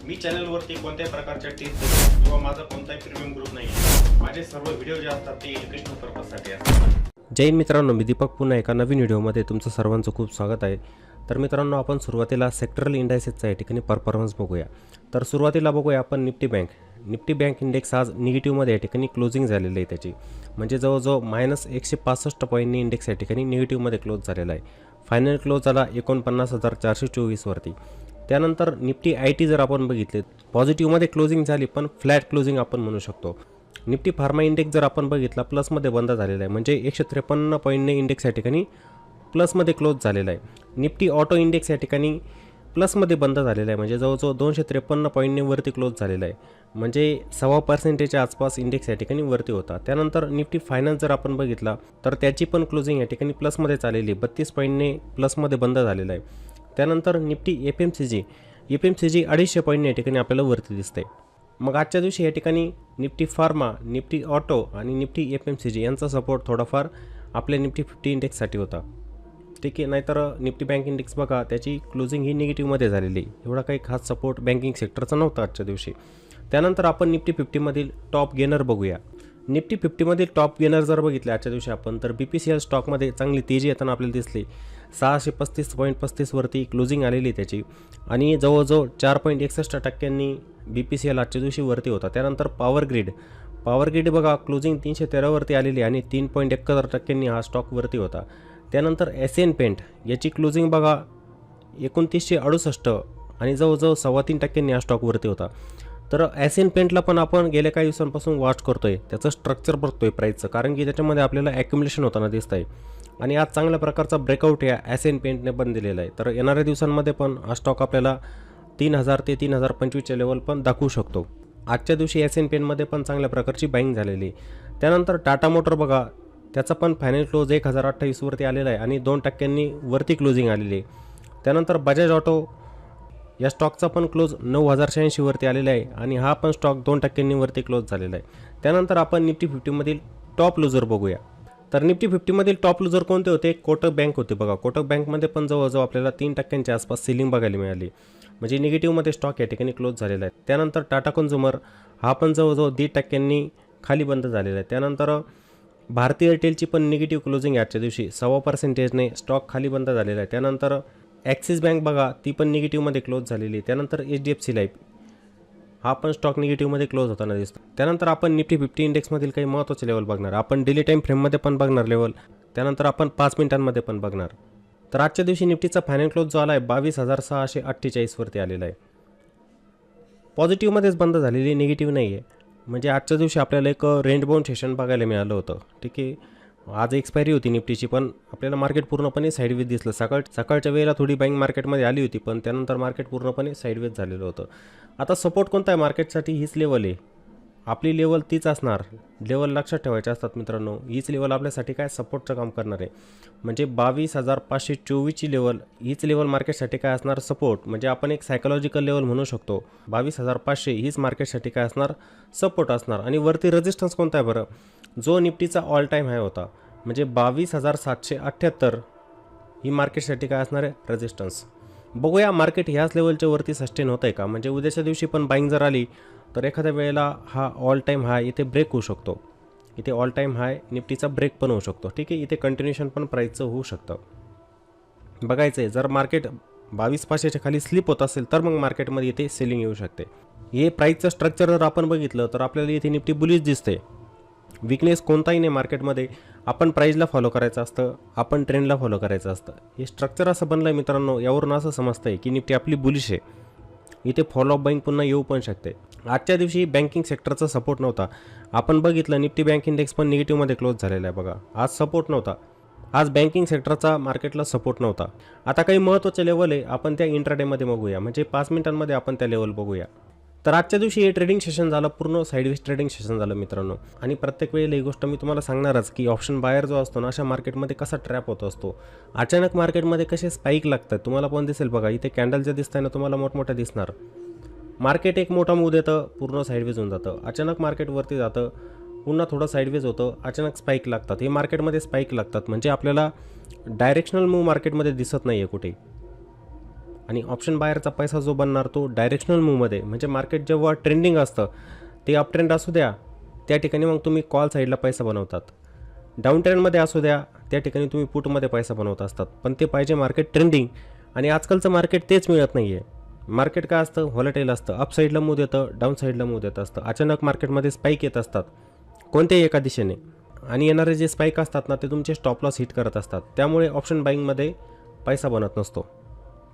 मी चॅनलवरती कोणत्याही प्रकारच्या टिप्स किंवा माझा कोणताही प्रीमियम ग्रुप नाही आहे. माझे सर्व व्हिडिओ जे असतात ते एज्युकेशनल पर्पजसाठी असतात. जय मित्रांनो, मी दीपक पुन्हा एका नवीन व्हिडिओमध्ये तुमचं सर्वांचं खूप स्वागत आहे. तर मित्रांनो, आपण सुरुवातीला सेक्टरल इंडायसेसचा या ठिकाणी परफॉर्मन्स बघूया. तर सुरुवातीला बघूया आपण निफ्टी बँक इंडेक्स आज निगेटिव्हमध्ये या ठिकाणी क्लोजिंग झालेलं आहे त्याची, म्हणजे जवळजवळ -165 पॉईंटनी इंडेक्स या ठिकाणी निगेटिव्हमध्ये क्लोज झालेला आहे. फायनल क्लोज झाला 49,424 वरती. त्यानंतर निफ्टी IT जर आपण बघितले, पॉझिटिव्हमध्ये क्लोजिंग झाली पण फ्लॅट क्लोजिंग आपण म्हणू शकतो. निफ्टी फार्मा इंडेक्स जर आपण बघितला प्लसमध्ये बंद झालेला आहे, म्हणजे 153 पॉईंटने इंडेक्स या ठिकाणी प्लसमध्ये क्लोज झालेला आहे. निफ्टी ऑटो इंडेक्स या ठिकाणी प्लसमध्ये बंद झालेला आहे, म्हणजे जवळजवळ 253 पॉईंटने वरती क्लोज झालेला आहे, म्हणजे 1.25% आसपास इंडेक्स या ठिकाणी वरती होता. त्यानंतर निफ्टी फायनान्स जर आपण बघितला तर त्याची पण क्लोजिंग या ठिकाणी प्लसमध्ये चाललेली, 32 पॉईंटने प्लसमध्ये बंद झालेला आहे. त्यानंतर निफ्टी FMCG 250 पॉईंटने या ठिकाणी आपल्याला वरती दिसते. मग आजच्या दिवशी या ठिकाणी निफ्टी फार्मा, निफ्टी ऑटो आणि निफ्टी FMCG यांचा सपोर्ट थोडाफार आपल्या निफ्टी 50 इंडेक्ससाठी होता, ठीक आहे. नाहीतर निफ्टी बँक इंडेक्स बघा, त्याची क्लोजिंग ही निगेटिव्हमध्ये झालेली, एवढा काही खास सपोर्ट बँकिंग सेक्टरचा नव्हता आजच्या दिवशी. त्यानंतर आपण निफ्टी 50मधील टॉप गेनर बघूया. निफ्टी 50मधील टॉप गेनर जर बघितले आजच्या दिवशी आपण, तर BPCL स्टॉकमध्ये चांगली तेजी येताना आपल्याला दिसली. 635.35 वरती क्लोजिंग आलेली त्याची, आणि जवळजवळ 4.61% BPCL आजच्या दिवशी वरती होता. त्यानंतर पॉवर ग्रीड बघा, क्लोजिंग 313 वरती आलेली आणि 3.71% हा स्टॉक वरती होता. त्यानंतर एशियन पेंट याची क्लोजिंग बघा 2968 आणि जवळजवळ 3.25% हा स्टॉक वरती होता. तर एशियन पेंटला पण आपण गेल्या काही दिवसांपासून वॉच करतोय, त्याचं स्ट्रक्चर बघतोय प्राईसचं, कारण की त्याच्यामध्ये आपल्याला ॲक्युमुलेशन होताना दिसत आहे. आणि आज चांगल्या प्रकारचा ब्रेकआउट या एशियन पेंटने पण दिलेला आहे. तर येणाऱ्या दिवसांमध्ये पण हा स्टॉक आपल्याला 3000 ते 3025च्या लेवल पण दाखवू शकतो. आजच्या दिवशी एशियन पेंटमध्ये पण चांगल्या प्रकारची बाईंग झालेली. त्यानंतर टाटा मोटर बघा, त्याचा पण फायनल क्लोज 1028 वरती आलेला आहे आणि 2% वरती क्लोजिंग आलेली आहे. त्यानंतर बजाज ऑटो या स्टॉकचा पण क्लोज 9086 वरती आलेला आहे आणि हा पण स्टॉक 2% वरती क्लोज झालेला आहे. त्यानंतर आपण निफ्टी 50मधील टॉप लुजर बघूया. तर निफ्टी 50मधील टॉप लुजर कोणते होते? कोटक बँक होते बघा. कोटक बँकमध्ये पण जवळजवळ आपल्याला 3% आसपास सेलिंग बघायला मिळाली, म्हणजे निगेटिव्हमध्ये स्टॉक या ठिकाणी क्लोज झालेला आहे. त्यानंतर टाटा कन्झ्युमर हा पण जवळजवळ 1.5% खाली बंद झालेला आहे. त्यानंतर भारती एअरटेलची पण निगेटिव्ह क्लोजिंग आजच्या दिवशी 1.25%ने स्टॉक खाली बंद झालेला आहे. त्यानंतर ॲक्सिस बँक बघा, ती पण निगेटिव्हमध्ये क्लोज झालेली आहे. त्यानंतर HDFC लाईफ हा पण स्टॉक निगेटिव्हमध्ये क्लोज होताना दिसतो. त्यानंतर आपण निफ्टी 50 इंडेक्समधील काही महत्त्वाचे लेवल बघणार. आपण डेली टाईम फ्रेममध्ये पण बघणार लेवल, त्यानंतर आपण 5 मिनिटांमध्ये पण बघणार. तर आजच्या दिवशी निफ्टीचा फायनल क्लोज जो आला आहे 22,648 वरती आलेला आहे. पॉझिटिव्हमध्येच बंद झालेली, निगेटिव्ह नाही आहे. म्हणजे आजच्या दिवशी आपल्याला एक रेंज बाउंड सेशन बघायला मिळालं होतं, ठीक आहे. आज एक्सपायरी होती निफ्टीची, पण आपल्याला मार्केट पूर्णपणे साईडवेज दिसलं. सकाळच्या वेळेला थोडी बाईंग मार्केटमध्ये आली होती, पण त्यानंतर मार्केट पूर्णपणे साईडवेज झालेलं होतं. आता सपोर्ट कोणता आहे मार्केटसाठी? हीच लेवल आहे आपली, लेवल तीच असणार. लेवल लक्षात ठेवायचे असतात मित्रांनो. हीच लेवल आपल्यासाठी काय सपोर्टचं काम करणार आहे, म्हणजे 22,524ची लेवल, हीच लेवल मार्केटसाठी काय असणार? सपोर्ट. म्हणजे आपण एक सायकोलॉजिकल लेवल म्हणू शकतो. 22,500 हीच मार्केटसाठी काय असणार? सपोर्ट असणार. आणि वरती रेजिस्टन्स कोणता आहे बरं? जो निफ्टीचा ऑल टाईम हाय होता, म्हणजे 22,778 ही मार्केटसाठी काय असणार आहे? रेजिस्टन्स. बघूया मार्केट ह्याच लेवलच्या वरती सस्टेन होत आहे का? म्हणजे उद्याच्या दिवशी पण बाईंग जर आली तर एखाद्या वेळेला हा ऑल टाईम हाय इथे ब्रेक होऊ शकतो. इथे ऑल टाईम हाय निफ्टीचा ब्रेक पण होऊ शकतो, ठीक आहे. इथे कंटिन्युएशन पण प्राईसचं होऊ शकतं. बघायचं आहे, जर मार्केट 22,500च्या खाली स्लिप होत असेल तर मग मार्केटमध्ये इथे सेलिंग येऊ शकते. हे प्राईसचं स्ट्रक्चर जर आपण बघितलं तर आपल्याला इथे निफ्टी बुलिश दिसते. विकनेस कोणताही नाही मार्केटमध्ये. आपण प्राईजला फॉलो करायचं असतं, आपण ट्रेंडला फॉलो करायचं असतं. हे स्ट्रक्चर असं बनलं आहे मित्रांनो, यावरून असं समजतं आहे की निफ्टी आपली बुलिश आहे. इथे फॉलो अप बाईंग पुन्हा येऊ पण शकते. आजच्या दिवशी बँकिंग सेक्टरचा सपोर्ट नव्हता. आपण बघितलं निफ्टी बँक इंडेक्स पण निगेटिव्हमध्ये क्लोज झालेला आहे बघा. आज सपोर्ट नव्हता, आज बँकिंग सेक्टरचा मार्केटला सपोर्ट नव्हता. आता काही महत्त्वाचे लेवल आहे, आपण त्या इंट्राडेमध्ये बघूया, म्हणजे 5 मिनिटांमध्ये आपण त्या लेवल बघूया. तर आजच्या दिवशी हे ट्रेडिंग सेशन झालं, पूर्ण साईडवेज ट्रेडिंग सेशन झालं मित्रांनो. आणि प्रत्येक वेळेला ही गोष्ट मी तुम्हाला सांगणारच की ऑप्शन बायर जो असतो ना, अशा मार्केटमध्ये कसा ट्रॅप होत असतो. अचानक मार्केटमध्ये कसे स्पाईक लागतात तुम्हाला पण दिसेल बघा. इथे कॅन्डल जे दिसत आहे ना तुम्हाला मोठमोठ्या दिसणार. मार्केट एक मोठा मूव देतं, पूर्ण साईडवेज होऊन जातं. अचानक मार्केट वरती जातं, पुन्हा थोडं साईडवेज होतं, अचानक स्पाईक लागतात. हे मार्केटमध्ये स्पाईक लागतात, म्हणजे आपल्याला डायरेक्शनल मूव मार्केटमध्ये दिसत नाही आहे कुठे. आणि ऑप्शन बायरचा पैसा जो बनणार तो डायरेक्शनल मूवमध्ये, म्हणजे मार्केट जेव्हा ट्रेंडिंग असतं ते अप ट्रेंड असू द्या त्या ठिकाणी मग तुम्ही कॉल साईडला पैसा बनवतात, डाऊन ट्रेंडमध्ये असू द्या त्या ठिकाणी तुम्ही पुटमध्ये पैसा बनवत असतात, पण ते पाहिजे मार्केट ट्रेंडिंग. आणि आजकालचं मार्केट तेच मिळत नाही आहे. मार्केट काय असतं, व्हॉलेटाईल असतं, अप साईडला मूव देतं, डाऊन साईडला मूव देत असतं, अचानक मार्केटमध्ये स्पाईक येत असतात कोणत्याही एका दिशेने, आणि येणारे जे स्पाईक असतात ना ते तुमचे स्टॉप लॉस हिट करत असतात. त्यामुळे ऑप्शन बाईंगमध्ये पैसा बनत नसतो,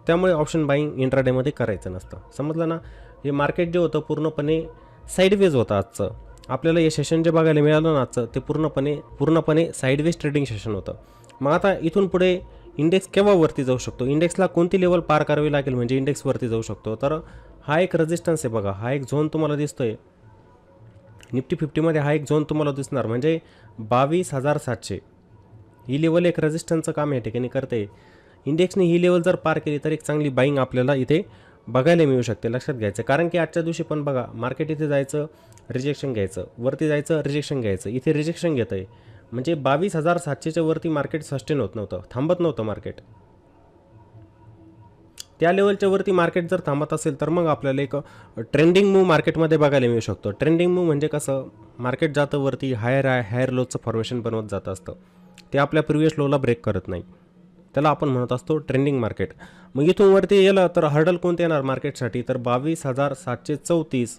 त्यामुळे ऑप्शन बाईंग इंट्राडेमध्ये करायचं नसतं. समजलं ना. हे मार्केट जे होतं पूर्णपणे साईडवेज होतं आजचं. आपल्याला हे सेशन जे बघायला मिळालं ना आजचं ते पूर्णपणे साईडवेज ट्रेडिंग सेशन होतं. मग आता इथून पुढे इंडेक्स केव्हा वरती जाऊ शकतो, इंडेक्सला कोणती लेवल पार करावी लागेल म्हणजे इंडेक्स वरती जाऊ शकतो, तर हा एक रेजिस्टन्स आहे बघा, हा एक झोन तुम्हाला दिसतोय निफ्टी 50मध्ये, हा एक झोन तुम्हाला दिसणार म्हणजे 22,700 ही लेवल एक रेजिस्टन्सचं काम या ठिकाणी करते. इंडेक्सने ही लेवल जर पार केली तर एक चांगली बाईंग आपल्याला इथे बघायला मिळू शकते, लक्षात घ्यायचं. कारण की आजच्या दिवशी पण बघा मार्केट इथे जायचं रिजेक्शन घ्यायचं, वरती जायचं रिजेक्शन घ्यायचं, इथे रिजेक्शन घेतं आहे, म्हणजे 22,700च्या वरती मार्केट सस्टेन होत नव्हतं, थांबत नव्हतं मार्केट. त्या लेवलच्या वरती मार्केट जर थांबत असेल तर मग आपल्याला एक ट्रेंडिंग मूव मार्केटमध्ये बघायला मिळू शकतो. ट्रेंडिंग मूव म्हणजे कसं, मार्केट जातं वरती, हायर लोचं फॉर्मेशन बनवत जात असतं, ते आपल्या प्रिव्हियस लोला ब्रेक करत नाही, त्याला आपण म्हणत असतो ट्रेंडिंग मार्केट. मग इथून वरती गेलं तर हर्डल कोणते येणार मार्केटसाठी, तर 22,734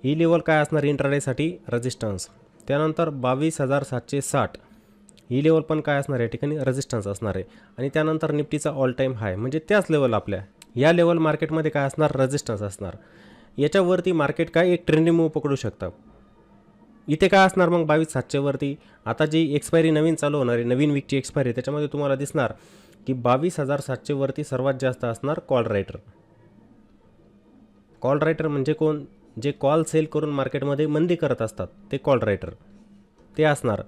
ही लेवल काय असणार इंट्राडेसाठी रेजिस्टन्स. त्यानंतर 22,760 ही लेवल पण काय असणार या ठिकाणी रेजिस्टन्स असणार आहे. आणि त्यानंतर निफ्टीचा ऑल टाईम हाय म्हणजे त्याच लेवल आपल्या या लेवल मार्केटमध्ये काय असणार रेजिस्टन्स असणार. याच्यावरती मार्केट काय एक ट्रेंडिंग मूव पकडू शकतं. इथे काय असणार मग 22,700 वरती आता जी एक्सपायरी नवीन चालू होणार आहे, नवीन वीकची एक्सपायरी, त्याच्यामध्ये तुम्हाला दिसणार की 22,700 वरती सर्वात जास्त असणार कॉल रायटर. कॉल रायटर म्हणजे कोण, जे कॉल सेल करून मार्केटमध्ये मंदी करत असतात ते कॉल रायटर ते असणार.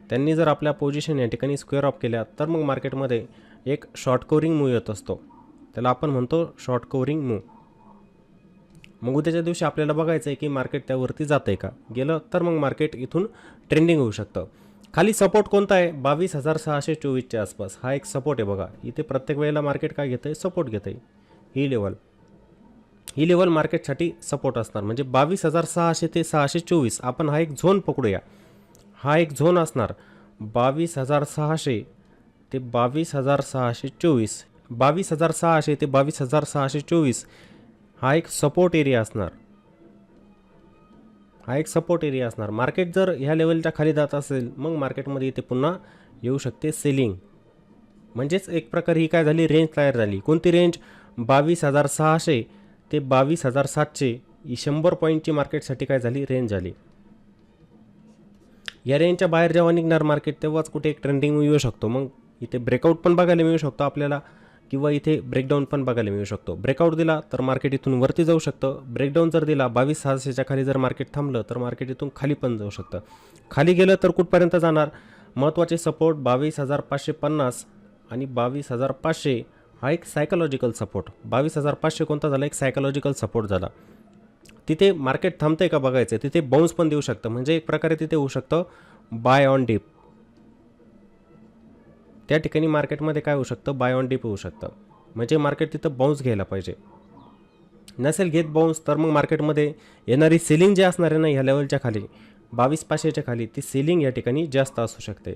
त्यांनी जर आपल्या पोझिशन या ठिकाणी स्क्वेअर ऑफ केल्या तर मग मार्केटमध्ये एक शॉर्ट कव्हरिंग मूव येत असतो, त्याला आपण म्हणतो शॉर्ट कव्हरिंग मूव. मग उद्याच्या दिवशी आपल्याला बघायचं आहे की मार्केट त्यावरती जातं आहे का, गेलं तर मग मार्केट इथून ट्रेंडिंग होऊ शकतं. खाली सपोर्ट कोणता आहे 22,624च्या आसपास, हा एक सपोर्ट आहे बघा. इथे प्रत्येक वेळेला मार्केट काय घेतं आहे, सपोर्ट घेतं आहे. ही लेवल मार्केटसाठी सपोर्ट असणार म्हणजे 22,600 ते 624 आपण हा एक झोन पकडूया. हा एक झोन असणार 22,600 ते 22,624, 22,600 ते 22,624 हा एक सपोर्ट एरिया असणार. मार्केट जर ह्या लेवलच्या खाली जात असेल मग मार्केटमध्ये इथे पुन्हा येऊ शकते सेलिंग, म्हणजेच एक प्रकारे ही काय झाली रेंज तयार झाली. कोणती रेंज 22,600 ते 22,700 ही 100 पॉईंटची मार्केटसाठी काय झाली रेंज झाली. या रेंजच्या बाहेर जेव्हा निघणार मार्केट तेव्हाच कुठे एक ट्रेंडिंग येऊ शकतो. मग इथे ब्रेकआउट पण बघायला मिळू शकतो आपल्याला किंवा इथे ब्रेकडाऊन पण बघायला मिळू शकतो. ब्रेकआउट दिला तर मार्केट इथून वरती जाऊ शकतं, ब्रेकडाऊन जर दिला 22,600च्या खाली जर मार्केट थांबलं तर मार्केट इथून खाली पण जाऊ शकतं. खाली गेलं तर कुठपर्यंत जाणार, महत्त्वाचे सपोर्ट 22,550 आणि 22,500 हा एक सायकोलॉजिकल सपोर्ट. 22,500 कोणता झाला, एक सायकोलॉजिकल सपोर्ट झाला. तिथे मार्केट थांबतंय का बघायचं, तिथे बाउन्स पण देऊ शकतं, म्हणजे एक प्रकारे तिथे होऊ शकतं बाय ऑन डिप. त्या ठिकाणी मार्केटमध्ये काय होऊ शकतं, बाय ऑन डिप होऊ शकतं, म्हणजे मार्केट तिथं बाउन्स घ्यायला पाहिजे. नसेल घेत बाउन्स तर मग मार्केटमध्ये येणारी सेलिंग जी असणार आहे ना ह्या लेवलच्या खाली 22,500च्या खाली, ती सेलिंग या ठिकाणी जास्त असू शकते.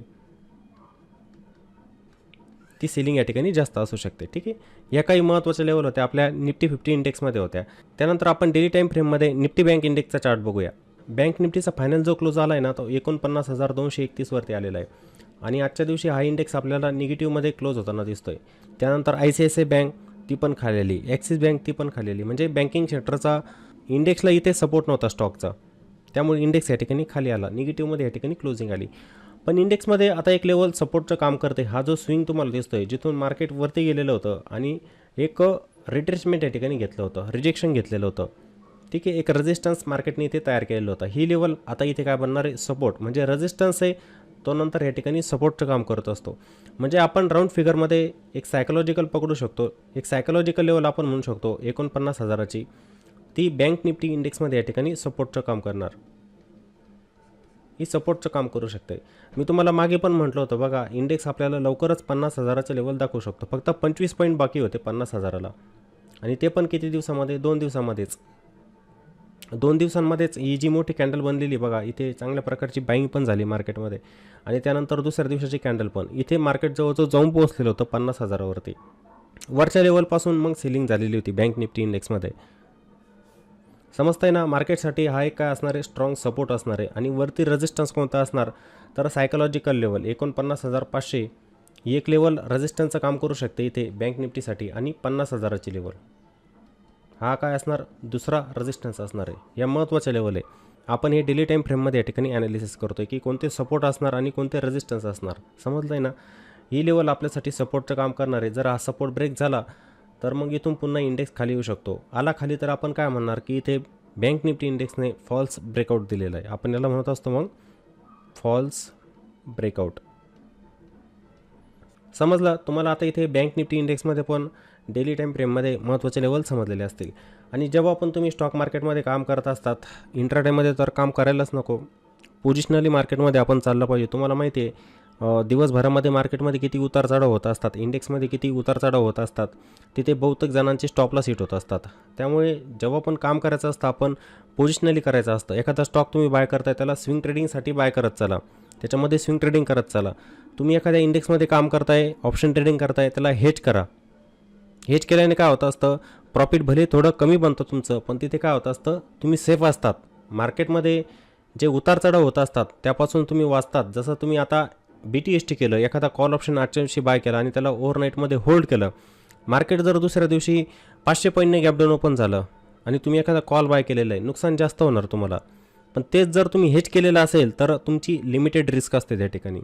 ठीक आहे. या काही महत्त्वाच्या लेवल होत्या आपल्या निफ्टी 50 इंडेक्समध्ये होत्या. त्यानंतर आपण डेली टाईम फ्रेममध्ये निफ्टी बँक इंडेक्सचा चार्ट बघूया. बँक निफ्टीचा फायनल जो क्लोज आला आहे ना तो 49,231 वरती आलेला आहे आणि आजच्या दिवशी हा इंडेक्स आपल्याला निगेटिव्हमध्ये क्लोज होताना दिसतोय. त्यानंतर ICICI बँक ती पण खाल्लेली, ॲक्सिस बँक ती पण खाल्लेली, म्हणजे बँकिंग सेक्टरचा इंडेक्सला इथे सपोर्ट नव्हता स्टॉकचा, त्यामुळे इंडेक्स या ठिकाणी खाली आला, निगेटिव्हमध्ये या ठिकाणी क्लोजिंग आली. पण इंडेक्समध्ये आता एक लेवल सपोर्टचं काम करते. हा जो स्विंग तुम्हाला दिसतोय जिथून मार्केट वरती गेलेलं होतं आणि एक रिट्रेसमेंट या ठिकाणी घेतलं होतं, रिजेक्शन घेतलेलं होतं, ठीक आहे, एक रेजिस्टन्स मार्केटने इथे तयार केलेलं होतं. ही लेवल आता इथे काय बनणार आहे, सपोर्ट, म्हणजे रेजिस्टन्स आहे तो नंतर या ठिकाणी सपोर्टचं काम करत असतो. म्हणजे आपण राऊंड फिगरमध्ये एक सायकोलॉजिकल पकडू शकतो, एक सायकोलॉजिकल लेवल आपण म्हणू शकतो 49,000ची, ती बँक निफ्टी इंडेक्समध्ये या ठिकाणी सपोर्टचं काम करणार, ही सपोर्टचं काम करू शकते. मी तुम्हाला मागे पण म्हटलं होतं बघा, इंडेक्स आपल्याला लवकरच 50,000चं लेवल दाखवू शकतो. फक्त 25 पॉईंट बाकी होते 50,000ला. आणि ते पण किती दिवसामध्ये, 2 दिवसामध्येच. 2 दिवसांमध्येच ही जी मोठी कॅन्डल बनलेली बघा, इथे चांगल्या प्रकारची बाईंग पण झाली मार्केटमध्ये आणि त्यानंतर दुसऱ्या दिवसाची कॅन्डल पण. इथे मार्केट जवळजवळ जाऊन पोहोचलेलं होतं 50,000वरती. वरच्या लेवलपासून मग सेलिंग झालेली होती बँक निफ्टी इंडेक्समध्ये. समजतंय ना, मार्केटसाठी हा एक काय असणार आहे, स्ट्रॉंग सपोर्ट असणार आहे. आणि वरती रेजिस्टन्स कोणता असणार, तर सायकोलॉजिकल लेवल 49,500 ही एक लेवल रेजिस्टन्सचं काम करू शकते इथे बँक निफ्टीसाठी. आणि 50,000ची लेवल हा काय असणार, दुसरा रेजिस्टन्स असणार आहे. या महत्त्वाच्या लेवल आहे. आपण हे डेली टाईम फ्रेममध्ये या ठिकाणी ॲनालिसिस करतो आहे की कोणते सपोर्ट असणार आणि कोणते रेजिस्टन्स असणार. समजलं आहे ना, ही लेवल आपल्यासाठी सपोर्टचं काम करणार आहे. जर हा सपोर्ट ब्रेक झाला तर मग इथून पुन्हा इंडेक्स खाली येऊ शकतो. आला खाली तर आपण काय म्हणणार की इथे बँक निफ्टी इंडेक्सने फॉल्स ब्रेकआउट दिलेला आहे. आपण याला म्हणत असतो मग फॉल्स ब्रेकआउट. समजलं तुम्हाला. आता इथे बँक निफ्टी इंडेक्समध्ये पण डेली टाईम फ्रेममध्ये महत्त्वाचे लेवल समजलेले असतील. आणि जेव्हा पण तुम्ही स्टॉक मार्केटमध्ये काम करत असतात, इंट्राडेमध्ये तर काम करायलाच नको, पोझिशनली मार्केटमध्ये आपण चाललं पाहिजे. तुम्हाला माहिती आहे दिवसभरामध्ये मार्केटमध्ये किती उतार चढाव होत असतात, इंडेक्समध्ये किती उतार चढाव होत असतात, तिथे बहुतेक जणांचे स्टॉपला हिट होत असतात. त्यामुळे जेव्हा पण काम करायचं असतं आपण पोझिशनली करायचं असतं. एखादा स्टॉक तुम्ही बाय करताय त्याला स्विंग ट्रेडिंगसाठी बाय करत चला, त्याच्यामध्ये स्विंग ट्रेडिंग करत चला. तुम्ही एखाद्या इंडेक्समध्ये काम करताय, ऑप्शन ट्रेडिंग करताय, त्याला हेज करा. हेज केल्याने काय होतं असतं, प्रॉफिट भले थोडं कमी बनतं तुमचं, पण तिथे काय होतं असतं, तुम्ही सेफ असतात. मार्केटमध्ये जे उतार चढाव होत असतात त्यापासून तुम्ही वाचतात. जसं तुम्ही आता BTST केलं, एखादा कॉल ऑप्शन 800 बाय केला आणि त्याला ओव्हरनाईटमध्ये होल्ड केलं. मार्केट जर दुसऱ्या दिवशी 500 पॉईंटने गॅप डाऊन ओपन झालं आणि तुम्ही एखादा कॉल बाय केलेला आहे, नुकसान जास्त होणार तुम्हाला. पण तेच जर तुम्ही हेज केलेलं असेल तर तुमची लिमिटेड रिस्क असते त्या ठिकाणी.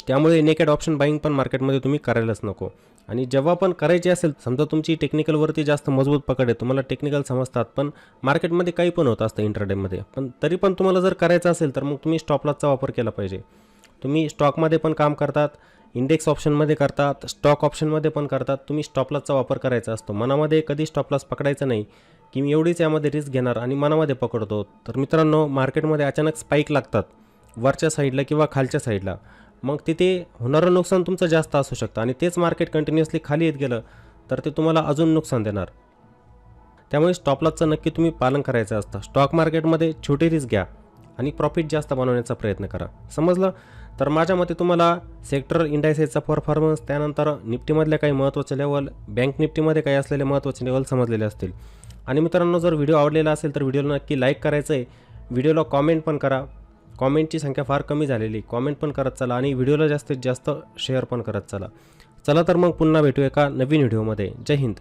त्यामुळे नेकेड ऑप्शन बाईंग पण मार्केटमध्ये तुम्ही करायलाच नको. आणि जेव्हा पण करायची असेल, समजा तुमची टेक्निकलवरती जास्त मजबूत पकड आहे, तुम्हाला टेक्निकल समजतात, पण मार्केटमध्ये काही पण होत असतं इंट्राडेमध्ये, पण तरी पण तुम्हाला जर करायचं असेल तर मग तुम्ही स्टॉप लॉसचा वापर केला पाहिजे. तुम्ही स्टॉकमध्ये पण काम करतात, इंडेक्स ऑप्शनमध्ये करतात, स्टॉक ऑप्शनमध्ये पण करतात, तुम्ही स्टॉप लॉसचा वापर करायचा असतो. मनामध्ये कधी स्टॉप लॉस पकडायचं नाही की मी एवढीच यामध्ये रिस्क घेणार आणि मनामध्ये पकडतो. तर मित्रांनो, मार्केटमध्ये अचानक स्पाईक लागतात वरच्या साईडला किंवा खालच्या साईडला, मग तिथे होणारं नुकसान तुमचं जास्त असू शकतं. आणि तेच मार्केट कंटिन्युअसली खाली येत गेलं तर ते तुम्हाला अजून नुकसान देणार. त्यामुळे स्टॉप लॉसचं नक्की तुम्ही पालन करायचं असतं. स्टॉक मार्केटमध्ये छोटी रिस्क घ्या आणि प्रॉफिट जास्त बनवण्याचा प्रयत्न करा. समजलं. तर माझ्या मते तुम्हाला सेक्टर इंडायसेसचा परफॉर्मन्स, त्यानंतर निफ्टीमधल्या काही महत्त्वाचे लेवल, बँक निफ्टीमध्ये काही असलेले महत्त्वाचे लेवल समजलेले असतील. आणि मित्रांनो, जर व्हिडिओ आवडलेला असेल तर व्हिडिओला नक्की लाईक करायचं आहे. व्हिडिओला कॉमेंट पण करा. कॉमेंटची संख्या फार कमी झालेली, कॉमेंट पण करत चला आणि व्हिडिओला जास्तीत जास्त शेअर पण करत चला. चला तर मग पुन्हा भेटू एका नवीन व्हिडिओमध्ये. जय हिंद.